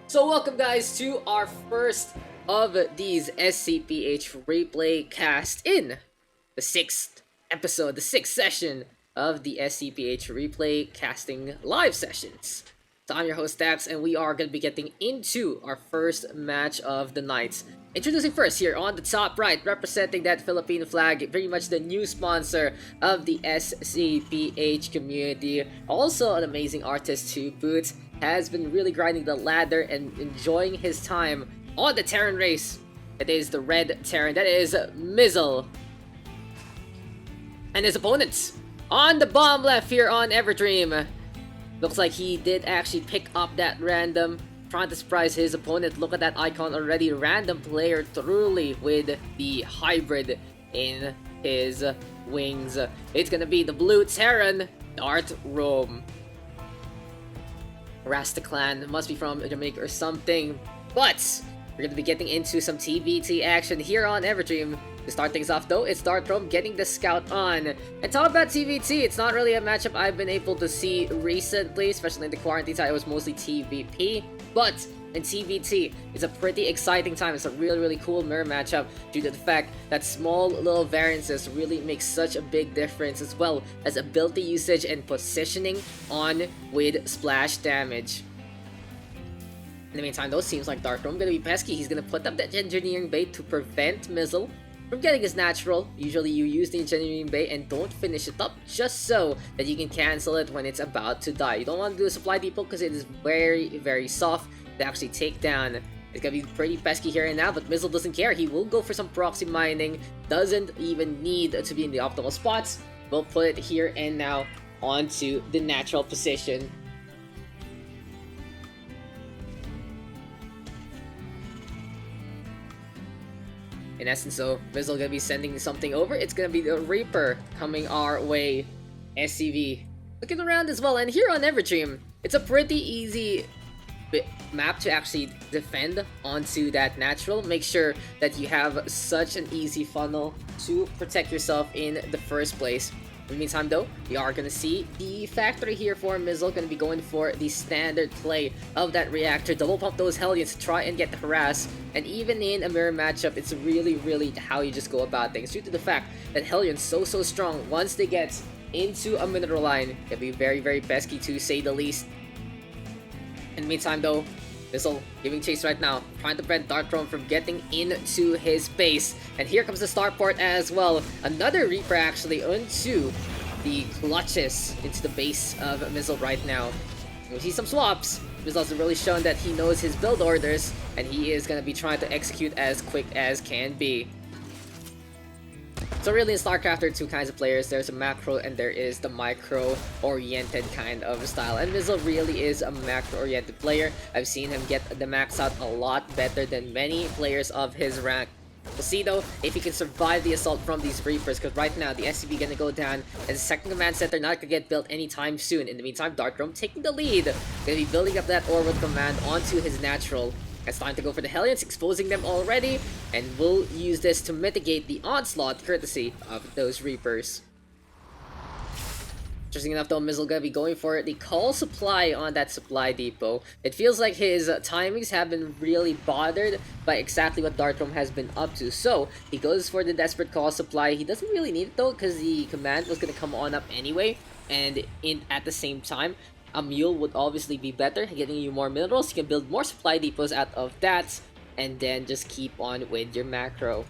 So welcome guys to our first of these SCPH replay cast in the 6th episode, the 6th session of the SCPH replay casting live sessions. So I'm your host Daks, and we are going to be getting into our first match of the night. Introducing first here on the top right, representing that Philippine flag, pretty much the new sponsor of the SCPH community. Also an amazing artist to boot, has been really grinding the ladder and enjoying his time on the Terran race. It is the red Terran, that is MIZEL. And his opponents on the bomb left here on Everdream. Looks like he did actually pick up that random, trying to surprise his opponent. Look at that icon already. Random player truly with the hybrid in his wings. It's gonna be the blue Terran, DarthRoam. Rasta clan, must be from Jamaica or something. But we're gonna be getting into some TBT action here on Everdream. To start things off though, it's DarthRoam getting the scout on. And talk about TBT, it's not really a matchup I've been able to see recently, especially in the quarantine time. It was mostly TVP. But in TBT, it's a pretty exciting time. It's a really cool mirror matchup due to the fact that small little variances really make such a big difference, as well as ability usage and positioning on with splash damage. In the meantime though, seems like DarthRoam gonna be pesky. He's gonna put up that engineering bait to prevent MIZEL from getting his natural. Usually you use the engineering bait and don't finish it up just so that you can cancel it when it's about to die. You don't want to do a supply depot because it is very soft to actually take down. It's gonna be pretty pesky here and now, but MIZEL doesn't care. He will go for some proxy mining. Doesn't even need to be in the optimal spots. We'll put it here and now onto the natural position. In essence though, MIZEL gonna be sending something over. It's gonna be the Reaper coming our way. SCV looking around as well, and here on Everdream, it's a pretty easy map to actually defend onto that natural. Make sure that you have such an easy funnel to protect yourself in the first place. In the meantime though, we are going to see the factory here for MIZEL, going to be going for the standard play of that reactor. Double pump those Hellions to try and get the harass. And even in a mirror matchup, it's really how you just go about things, due to the fact that Hellions so strong. Once they get into a mineral line, it can be very pesky to say the least. In the meantime though, MIZEL giving chase right now, trying to prevent DarthRoam from getting into his base. And here comes the starport as well. Another Reaper actually onto the clutches into the base of MIZEL right now. We see some swaps. MIZEL has really shown that he knows his build orders, and he is going to be trying to execute as quick as can be. So really in StarCraft there are two kinds of players. There's a macro and there is the micro-oriented kind of style. And MIZEL really is a macro-oriented player. I've seen him get the max out a lot better than many players of his rank. We'll see though if he can survive the assault from these Reapers, because right now the SCP gonna go down and the second command center not gonna get built anytime soon. In the meantime, DarthRoam taking the lead. Gonna be building up that orbital command onto his natural. It's time to go for the Hellions, exposing them already, and we'll use this to mitigate the onslaught courtesy of those Reapers. Interesting enough though, MIZEL gonna be going for the call supply on that supply depot. It feels like his timings have been really bothered by exactly what DarthRoam has been up to. So he goes for the desperate call supply. He doesn't really need it though, because the command was gonna come on up anyway, and at the same time, a mule would obviously be better, getting you more minerals. You can build more supply depots out of that, and then just keep on with your macro.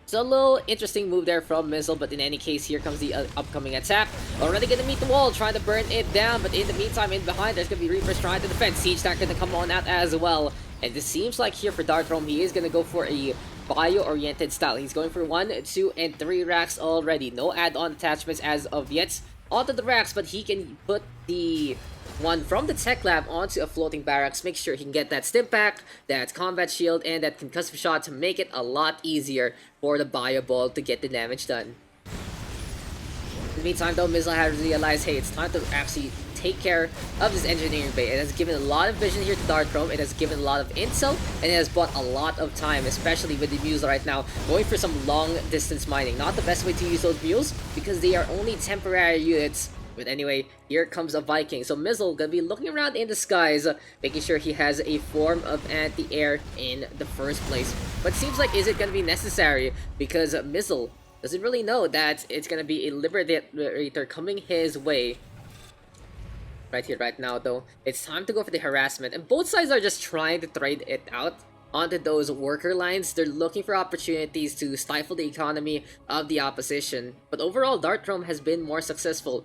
So a little interesting move there from MIZEL, but in any case, here comes the upcoming attack. Already gonna meet the wall, trying to burn it down, but in the meantime, in behind, there's gonna be Reapers trying to defend. Siege Tank gonna come on out as well. And this seems like here for DarthRoam, he is gonna go for a bio-oriented style. He's going for 1, 2, and 3 racks already. No add-on attachments as of yet onto the racks, but he can put the one from the tech lab onto a floating barracks. Make sure he can get that stim pack, that combat shield, and that concussive shot to make it a lot easier for the bio ball to get the damage done. In the meantime though, MIZEL has realized, hey, it's time to actually take care of this engineering bay. It has given a lot of vision here to DarthRoam. It has given a lot of intel, and it has bought a lot of time, especially with the mules right now going for some long distance mining. Not the best way to use those mules, because they are only temporary units But anyway, here comes a Viking. So MiZEL gonna be looking around in the skies, making sure he has a form of anti-air in the first place. But seems like, is it gonna be necessary? Because MiZEL doesn't really know that it's gonna be a Liberator coming his way. Right here, right now, though, it's time to go for the harassment. And both sides are just trying to trade it out onto those worker lines. They're looking for opportunities to stifle the economy of the opposition. But overall, DarthRoam has been more successful.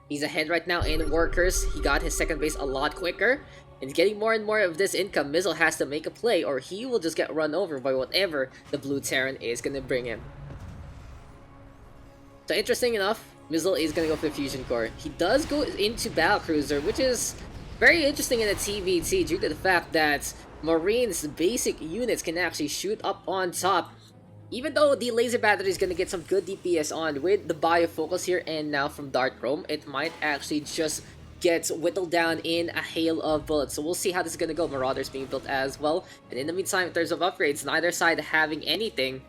He's ahead right now in workers. He got his second base a lot quicker. And getting more and more of this income, MiZEL has to make a play or he will just get run over by whatever the Blue Terran is going to bring him. So interesting enough, MiZEL is going to go for the Fusion Core. He does go into Battlecruiser, which is very interesting in a TVT due to the fact that Marines' basic units can actually shoot up on top. Even though the laser battery is going to get some good DPS on with the biofocus here and now from DarthRoam, it might actually just get whittled down in a hail of bullets. So we'll see how this is going to go. Marauders being built as well. And in the meantime, in terms of upgrades, neither side having anything.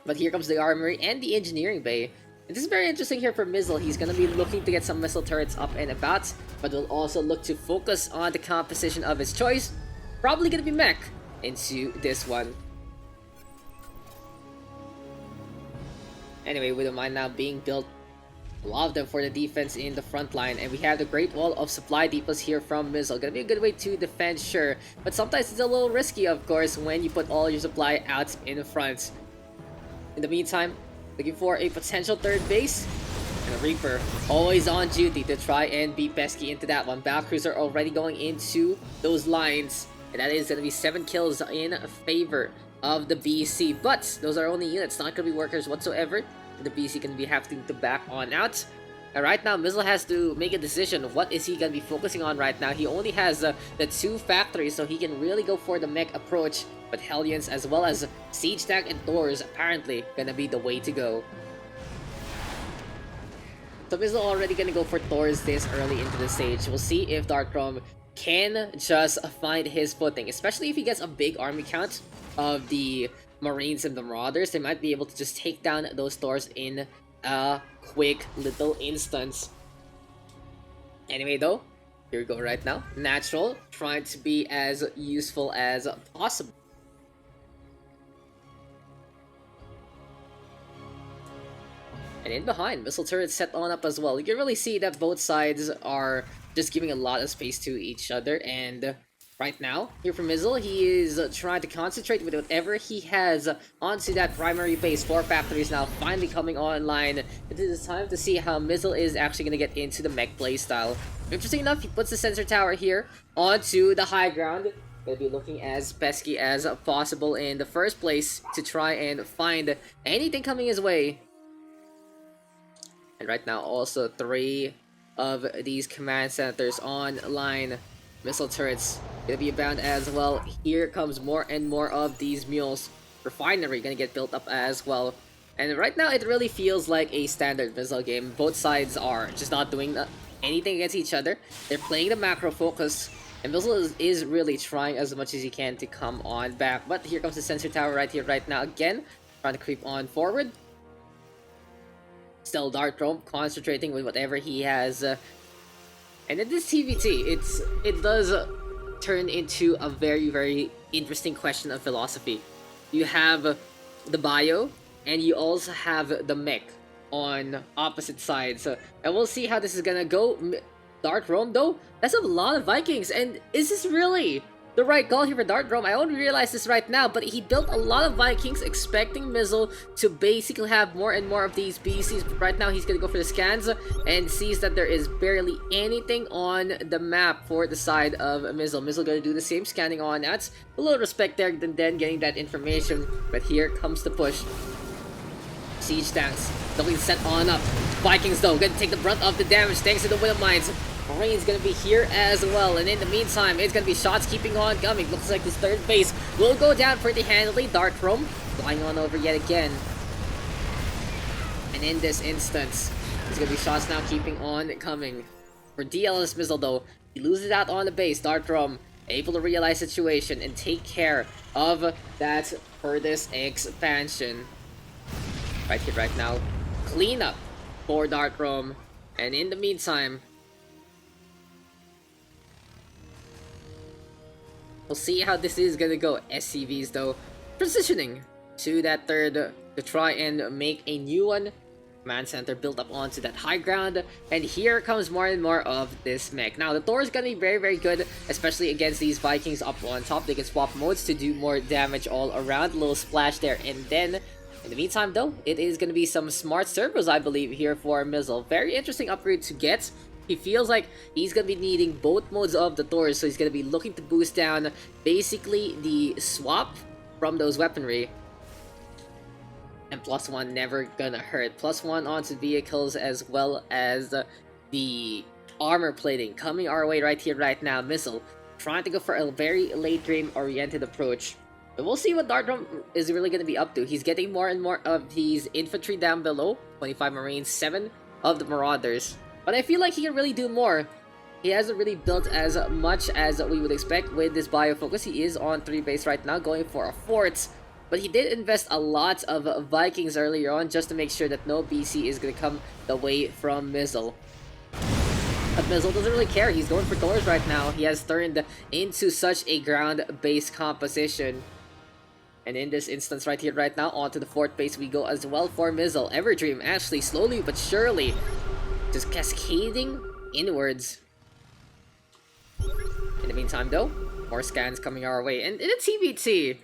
But here comes the armory and the engineering bay. And this is very interesting here for MiZEL. He's going to be looking to get some missile turrets up and about, but will also look to focus on the composition of his choice. Probably going to be mech into this one. Anyway, with the mine now being built, a lot of them for the defense in the front line, and we have the Great Wall of Supply Depots here from MiZEL. Gonna be a good way to defend, sure, but sometimes it's a little risky, of course, when you put all your supply out in the front. In the meantime, looking for a potential third base, and a Reaper always on duty to try and be pesky into that one. Battlecruiser already going into those lines, and that is gonna be 7 kills in favor of the BC, but those are only units, not gonna be workers whatsoever. The BC can be having to back on out. And right now, MiZEL has to make a decision. What is he gonna be focusing on right now? He only has the 2 factories, so he can really go for the mech approach. But Hellions as well as Siege Tank and Thors apparently gonna be the way to go. So MiZEL already gonna go for Thors this early into the stage. We'll see if DarthRoam can just find his footing, especially if he gets a big army count of the Marines and the Marauders. They might be able to just take down those Thors in a quick little instance. Anyway though, here we go right now. Natural, trying to be as useful as possible. And in behind, missile turrets set on up as well. You can really see that both sides are just giving a lot of space to each other, and right now, here from MiZEL, he is trying to concentrate with whatever he has onto that primary base. 4 factories now finally coming online. It is time to see how MiZEL is actually going to get into the mech playstyle. Interesting enough, he puts the sensor tower here onto the high ground. Going to be looking as pesky as possible in the first place to try and find anything coming his way. And right now, also 3 of these command centers online. Missile turrets gonna be abound as well. Here comes more and more of these mules. Refinery gonna get built up as well. And right now it really feels like a standard MiZEL game. Both sides are just not doing anything against each other. They're playing the macro focus. And MiZEL is really trying as much as he can to come on back. But here comes the sensor tower right here, right now. Again, trying to creep on forward. Still DarthRoam concentrating with whatever he has. And in this TVT, it does turn into a very, very interesting question of philosophy. You have the bio, and you also have the mech on opposite sides. And we'll see how this is gonna go. DarthRoam, though, that's a lot of Vikings, and is this really the right call here for DarthRoam? I only realized this right now, but he built a lot of Vikings expecting MiZEL to basically have more and more of these BCs. But right now he's gonna go for the scans and sees that there is barely anything on the map for the side of MiZEL. MiZEL gonna do the same scanning on that. A little respect there than then getting that information. But here comes the push. Siege tanks looking set on up. Vikings though gonna take the brunt of the damage thanks to the wind mines. Marine's gonna be here as well, and in the meantime, it's gonna be shots keeping on coming. Looks like this third base will go down pretty handily. DarthRoam flying on over yet again. And in this instance, there's gonna be shots now keeping on coming. For DLSMIZEL though, he loses out on the base. DarthRoam able to realize the situation and take care of that furthest expansion. Right here, right now. Cleanup for DarthRoam. And in the meantime, we'll see how this is gonna go. SCVs though, transitioning to that third to try and make a new one. Command center built up onto that high ground, and here comes more and more of this mech. Now the Thor is gonna be very good, especially against these Vikings up on top. They can swap modes to do more damage all around. A little splash there, and then in the meantime though, it is gonna be some smart servos, I believe, here for MiZEL. Very interesting upgrade to get. He feels like he's gonna be needing both modes of the Thor, so he's gonna be looking to boost down basically the swap from those weaponry. And +1 never gonna hurt. +1 onto vehicles as well as the armor plating coming our way right here, right now. MiZEL trying to go for a very late game oriented approach. But we'll see what DarthRoam is really gonna be up to. He's getting more and more of these infantry down below. 25 Marines, 7 of the Marauders. But I feel like he can really do more. He hasn't really built as much as we would expect with this biofocus. He is on 3 base right now, going for a fort. But he did invest a lot of Vikings earlier on just to make sure that no BC is going to come the way from MiZEL. But MiZEL doesn't really care. He's going for Thors right now. He has turned into such a ground-based composition. And in this instance right here, right now, onto the 4th base we go as well for MiZEL. Everdream actually slowly but surely just cascading inwards. In the meantime though, more scans coming our way. And in a TBT,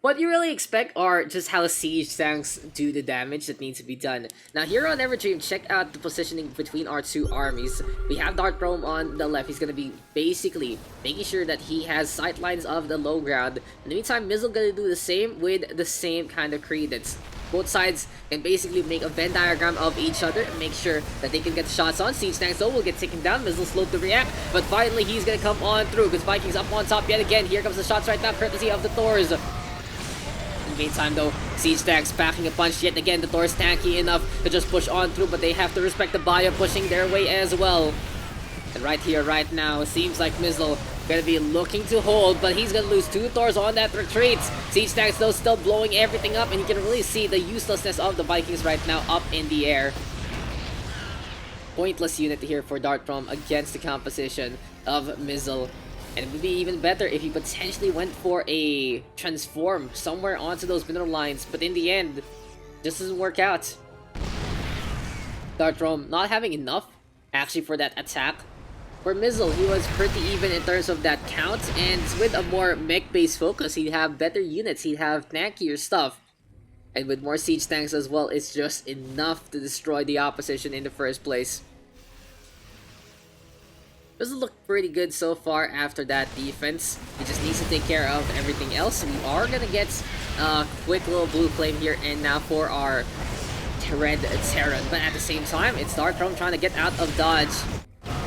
what you really expect are just how siege tanks do the damage that needs to be done. Now here on Everdream, check out the positioning between our two armies. We have DarthRoam on the left. He's going to be basically making sure that he has sightlines of the low ground. In the meantime, MiZEL going to do the same with the same kind of credence. Both sides can basically make a Venn diagram of each other and make sure that they can get shots on. Siege tanks though will get taken down. MiZEL slow to react, but finally he's going to come on through because Vikings up on top yet again. Here comes the shots right now, courtesy of the Thors. In the meantime though, siege tanks packing a punch yet again. The Thor's tanky enough to just push on through, but they have to respect the bio pushing their way as well. And right here, right now, seems like MiZEL gonna be looking to hold, but he's gonna lose 2 Thors on that retreat. Siege tanks though still blowing everything up, and you can really see the uselessness of the Vikings right now up in the air. Pointless unit here for DarthRoam against the composition of MiZEL. And it would be even better if he potentially went for a transform somewhere onto those mineral lines, but in the end, just doesn't work out. DarthRoam not having enough actually for that attack. For MiZEL, he was pretty even in terms of that count, and with a more mech-based focus, he'd have better units, he'd have tankier stuff. And with more siege tanks as well, it's just enough to destroy the opposition in the first place. Doesn't look pretty good so far after that defense. He just needs to take care of everything else. We are gonna get a quick little blue flame here and now for our Red Terran. But at the same time, it's DarthRoam trying to get out of dodge.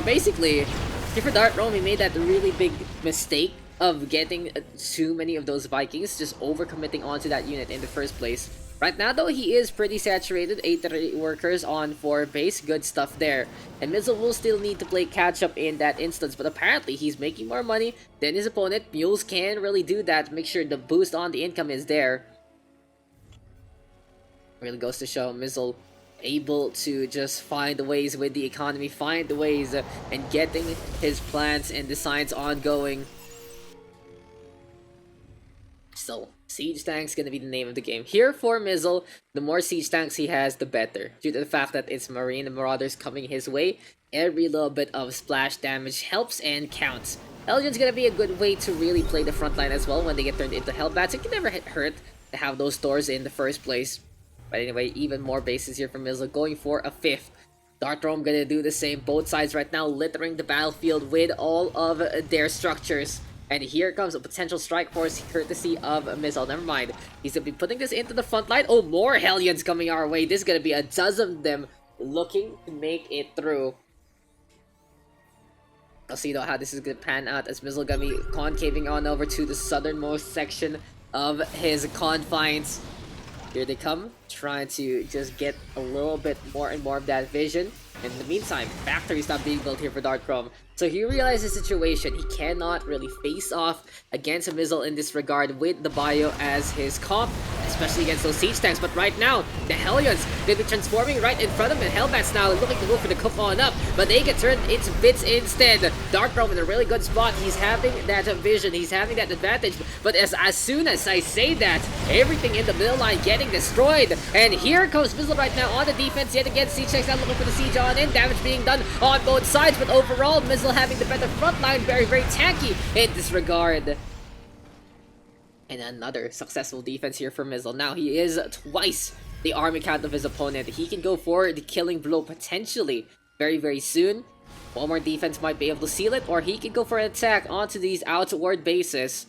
Basically, for DarthRoam, he made that really big mistake of getting too many of those Vikings, just overcommitting onto that unit in the first place. Right now though, he is pretty saturated, 8 workers on 4 base, good stuff there. And MiZEL will still need to play catch up in that instance, but apparently he's making more money than his opponent. Mules can really do that, make sure the boost on the income is there. Really goes to show MiZEL able to just find the ways with the economy, find the ways and getting his plans and designs ongoing. So, siege tanks gonna be the name of the game. Here for MiZEL, the more siege tanks he has, the better. Due to the fact that it's Marine and Marauders coming his way, every little bit of splash damage helps and counts. Hellions gonna be a good way to really play the front line as well when they get turned into Hellbats. It can never hurt to have those Thors in the first place. But anyway, even more bases here for MiZEL, going for a 5th. DarthRoam gonna do the same, both sides right now littering the battlefield with all of their structures. And here comes a potential strike force courtesy of MiZEL. Never mind. He's going to be putting this into the front line. Oh, more Hellions coming our way. This is going to be a dozen of them looking to make it through. I'll see though how this is going to pan out as MiZEL going to be concaving on over to the southernmost section of his confines. Here they come, trying to just get a little bit more and more of that vision. In the meantime, factory's not being built here for DarthRoam. So he realizes the situation. He cannot really face off against a MiZEL in this regard with the bio as his comp, especially against those siege tanks. But right now, the Hellions, they'll be transforming right in front of him. Hellbats now looking to go for the cook on up, but they get turned into bits instead. DarthRoam in a really good spot. He's having that vision. He's having that advantage. But as soon as I say that, everything in the middle line getting destroyed. And here comes MiZEL right now on the defense yet again. Siege tanks now looking for the siege on in. Damage being done on both sides, but overall, MiZEL having the better front line, very tanky in this regard. And another successful defense here for MiZEL. Now he is twice the army count of his opponent. He can go for the killing blow potentially very soon. One more defense might be able to seal it, or he can go for an attack onto these outward bases.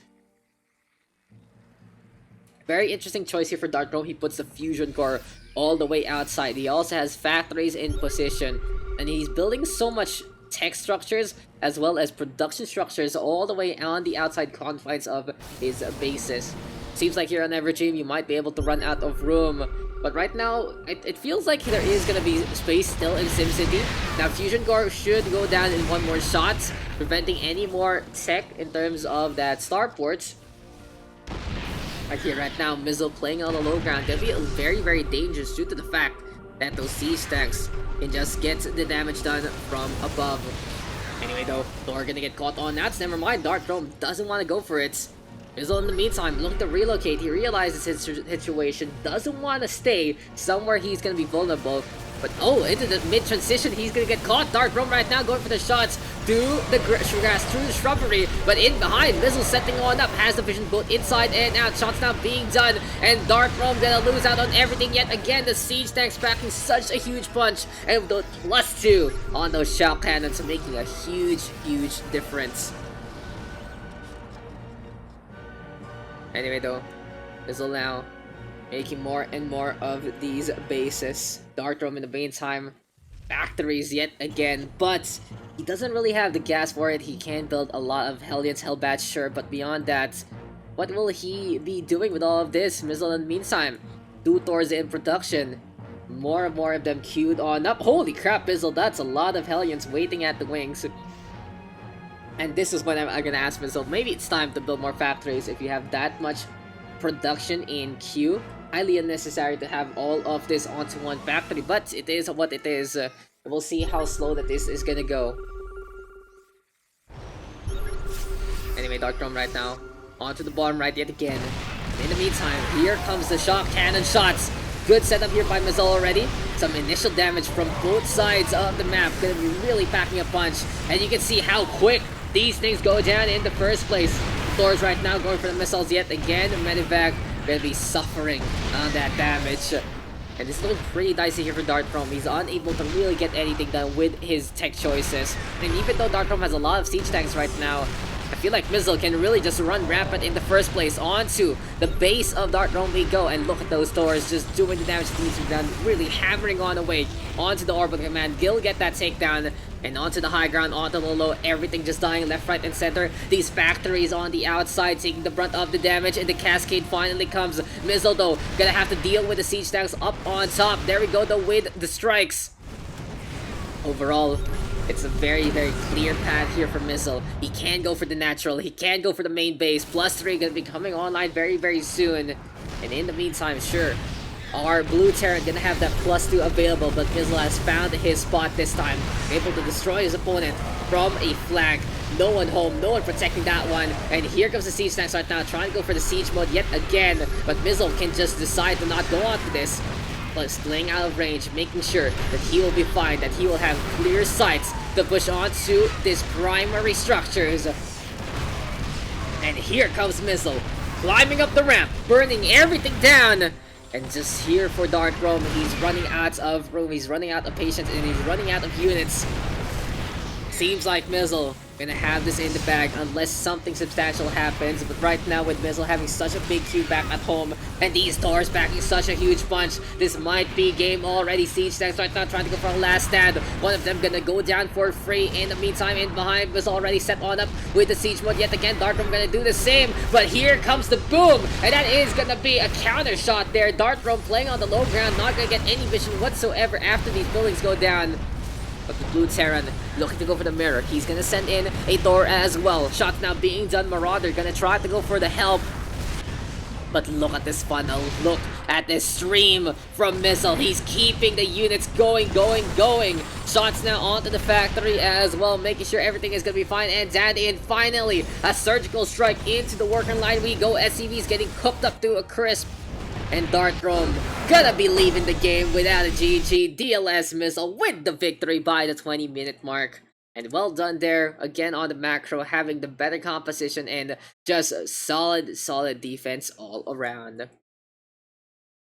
Very interesting choice here for DarthRoam. He puts the fusion core all the way outside. He also has factories in position, and he's building so much tech structures as well as production structures all the way on the outside confines of his bases. Seems like here on Evergym you might be able to run out of room, but right now it feels like there is gonna be space still in SimCity. Now Fusion Core should go down in one more shot, preventing any more tech in terms of that starport. Right here, right now, MiZEL playing on the low ground can be very dangerous due to the fact that those siege tanks can just get the damage done from above. Anyway though, Thor gonna get caught on that. Never mind, DarthRoam doesn't want to go for it. MiZEL in the meantime looking to relocate. He realizes his situation, doesn't want to stay somewhere he's gonna be vulnerable. But oh, into the mid-transition, he's gonna get caught. DarthRoam right now going for the shots through the grass, through the shrubbery. But in behind, MiZEL setting on up, has the vision both inside and out. Shots now being done, and DarthRoam gonna lose out on everything yet again. The siege tanks packing such a huge punch, and with the +2 on those shock cannons, making a huge difference. Anyway though, MiZEL now making more and more of these bases. DarthRoam in the meantime, factories yet again, but he doesn't really have the gas for it. He can build a lot of Hellions, Hellbats, sure, but beyond that, what will he be doing with all of this? MiZEL in the meantime, 2 Thors in production. More and more of them queued on up. Holy crap, MiZEL, that's a lot of Hellions waiting at the wings. And this is when I'm gonna ask MiZEL, maybe it's time to build more factories if you have that much production in queue. Highly unnecessary to have all of this onto one factory, but it is what it is. We'll see how slow that this is gonna go. Anyway, DarthRoam right now onto the bottom right yet again. In the meantime, here comes the shock cannon shots. Good setup here by MiZEL already. Some initial damage from both sides of the map. Gonna be really packing a punch, and you can see how quick these things go down in the first place. Thor's right now going for the missiles yet again. Medivac gonna be suffering on that damage. And it's looking pretty dicey here for DarthRoam. He's unable to really get anything done with his tech choices. And even though DarthRoam has a lot of siege tanks right now, I feel like MiZEL can really just run rampant in the first place. Onto the base of DarthRoam we go, and look at those Thors just doing the damage that needs to be done, really hammering on away onto the orbital command. Gil get that takedown, and onto the high ground, onto the low, everything just dying left, right, and center. These factories on the outside taking the brunt of the damage, and the cascade finally comes. MiZEL though, gonna have to deal with the siege tanks up on top. There we go though with the strikes. Overall, it's a very clear path here for MiZEL. He can go for the natural, he can go for the main base. +3 gonna be coming online very soon. And in the meantime, sure, our blue Terran gonna have that +2 available, but MiZEL has found his spot this time. Able to destroy his opponent from a flank. No one home, no one protecting that one. And here comes the siege tanks right now, trying to go for the siege mode yet again. But MiZEL can just decide to not go on to this. Plus playing out of range, making sure that he will be fine, that he will have clear sights to push onto these primary structures. And here comes MiZEL, climbing up the ramp, burning everything down. And just here for DarthRoam, he's running out of room, he's running out of patience, and he's running out of units. Seems like MiZEL gonna have this in the bag unless something substantial happens. But right now, with MiZEL having such a big queue back at home, and these Thors backing such a huge punch, this might be game already. Siege tanks right now trying to go for a last stand. One of them gonna go down for free. In the meantime, in behind was already set on up with the siege mode yet again. DarthRoam gonna do the same, but here comes the boom, and that is gonna be a counter shot there. DarthRoam playing on the low ground, not gonna get any vision whatsoever after these buildings go down. But the Blue Terran looking to go for the mirror. He's gonna send in a Thor as well. Shots now being done. Marauder gonna try to go for the help. But look at this funnel. Look at this stream from Missile. He's keeping the units going. Shots now onto the factory as well, making sure everything is going to be fine. And dandy, and finally, a surgical strike into the working line we go. SCV's getting cooked up to a crisp. And DarthRoam gonna be leaving the game without a GG. DLSMIZEL with the victory by the 20-minute mark. And well done there, again on the macro, having the better composition and just solid defense all around.